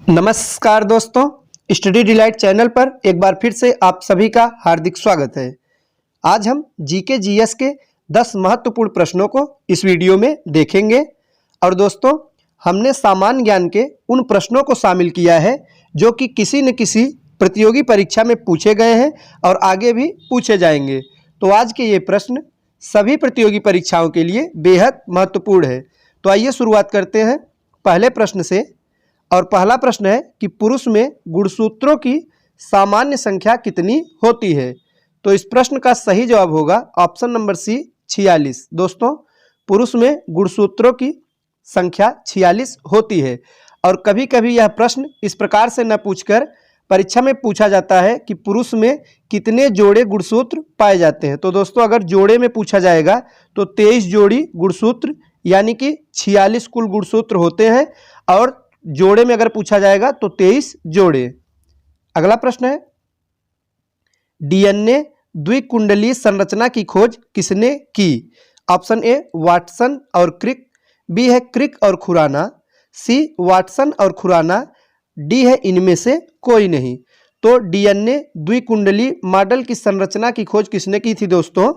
नमस्कार दोस्तों, study delight channel पर एक बार फिर से आप सभी का हार्दिक स्वागत है। आज हम जीके जीएस के 10 महत्वपूर्ण प्रश्नों को इस वीडियो में देखेंगे। और दोस्तों, हमने सामान्य ज्ञान के उन प्रश्नों को शामिल किया है जो कि किसी न किसी प्रतियोगी परीक्षा में पूछे गए हैं और आगे भी पूछे जाएंगे। तो आज के ये प्रश्न सभी प्रतियोगी परीक्षाओं के लिए बेहद महत्वपूर्ण है। तो आइए शुरुआत करते हैं पहले प्रश्न से। और पहला प्रश्न है कि पुरुष में गुणसूत्रों की सामान्य संख्या कितनी होती है। तो इस प्रश्न का सही जवाब होगा ऑप्शन नंबर सी 46। दोस्तों, पुरुष में गुणसूत्रों की संख्या 46 होती है। और कभी कभी यह प्रश्न इस प्रकार से न पूछकर परीक्षा में पूछा जाता है कि पुरुष में कितने जोड़े गुणसूत्र पाए जाते हैं। तो दोस्तों, अगर जोड़े में पूछा जाएगा तो 23 जोड़ी गुणसूत्र यानी कि 46 कुल गुणसूत्र होते हैं। और जोड़े में अगर पूछा जाएगा तो 23 जोड़े। अगला प्रश्न है, डीएनए द्विकुंडलीय संरचना की खोज किसने की। ऑप्शन ए वाटसन और क्रिक, बी है क्रिक और खुराना, सी वाटसन और खुराना, डी है इनमें से कोई नहीं। तो डीएनए द्विकुंडलीय मॉडल की संरचना की खोज किसने की थी दोस्तों।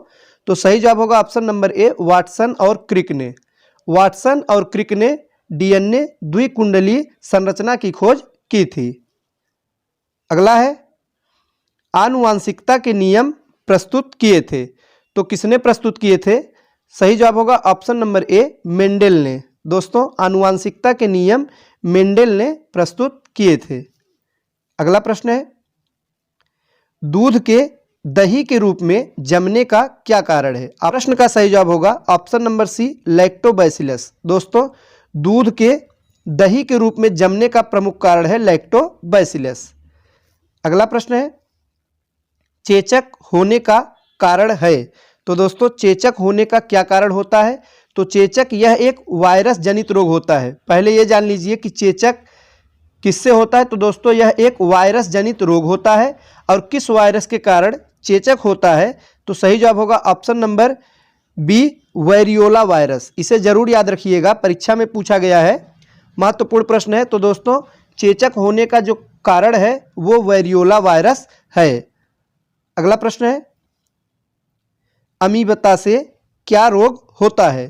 तो सही जवाब होगा ऑप्शन नंबर ए वाटसन और क्रिक ने। वाटसन और क्रिक ने डीएनए द्विकुंडलीय संरचना की खोज की थी। अगला है, आनुवांशिकता के नियम प्रस्तुत किए थे। तो किसने प्रस्तुत किए थे। सही जवाब होगा ऑप्शन नंबर ए मेंडेल ने। दोस्तों, आनुवांशिकता के नियम मेंडेल ने प्रस्तुत किए थे। अगला प्रश्न है, दूध के दही के रूप में जमने का क्या कारण है। प्रश्न का सही जवाब होगा ऑप्शन नंबर सी लैक्टोबैसिलस। दोस्तों, दूध के दही के रूप में जमने का प्रमुख कारण है लैक्टोबैसिलस। अगला प्रश्न है, चेचक होने का कारण है। तो दोस्तों, चेचक होने का क्या कारण होता है। तो चेचक यह एक वायरस जनित रोग होता है। पहले यह जान लीजिए कि चेचक किससे होता है। तो दोस्तों, यह एक वायरस जनित रोग होता है। और किस वायरस के कारण चेचक होता है। तो सही जवाब होगा option number B variola virus. इसे जरूर याद रखिएगा, परीक्षा में पूछा गया है, महत्वपूर्ण प्रश्न है। तो दोस्तों, चेचक होने का जो कारण है वो वेरियोला वायरस है। अगला प्रश्न है, अमीबता से क्या रोग होता है।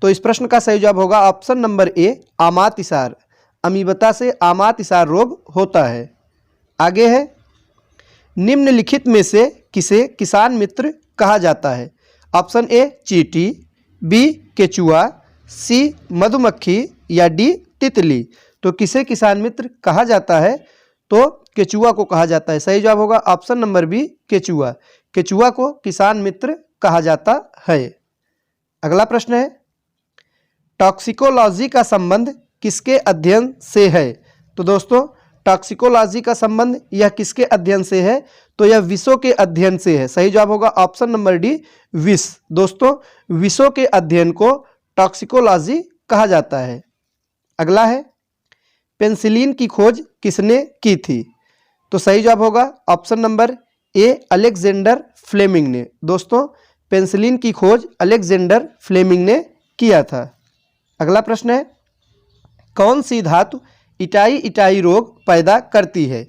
तो इस प्रश्न का सही जवाब होगा ऑप्शन नंबर ए आमातिसार। अमीबता से आमातिसार रोग होता है। आगे है, निम्नलिखित में से किसे किसान मित्र कहा जाता है। ऑप्शन ए चींटी, बी केचुआ, सी मधुमक्खी या डी तितली। तो किसे किसान मित्र कहा जाता है। तो केचुआ को कहा जाता है। सही जवाब होगा ऑप्शन नंबर बी केचुआ। केचुआ को किसान मित्र कहा जाता है। अगला प्रश्न है, टॉक्सिकोलॉजी का संबंध किसके अध्ययन से है। तो दोस्तों, टॉक्सिकोलॉजी का संबंध यह किसके अध्ययन से है। तो यह विषों के अध्ययन से है। सही जवाब होगा ऑप्शन नंबर डी विष। दोस्तों, विषों के अध्ययन को टॉक्सिकोलॉजी कहा जाता है। अगला है, पेनिसिलिन की खोज किसने की थी। तो सही जवाब होगा option number A Alexander Fleming ने। दोस्तों, पेनिसिलिन की खोज अलेक्जेंडर फ्लेमिंग ने किया था। अगला प्रश्न है, कौन सी धातु इटाई इटाई रोग पैदा करती है।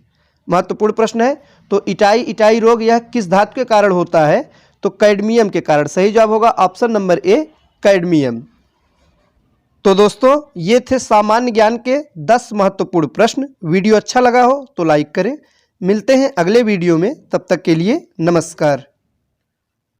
महत्वपूर्ण प्रश्न है। तो इटाई इटाई रोग यह किस धातु के कारण होता है। तो कैडमियम के कारण। सही जवाब होगा ऑप्शन नंबर ए कैडमियम। तो दोस्तों, ये थे सामान्य ज्ञान के 10 महत्वपूर्ण प्रश्न। वीडियो अच्छा लगा हो तो लाइक करें। मिलते हैं अगले वीडियो में, तब तक के लिए नमस्कार।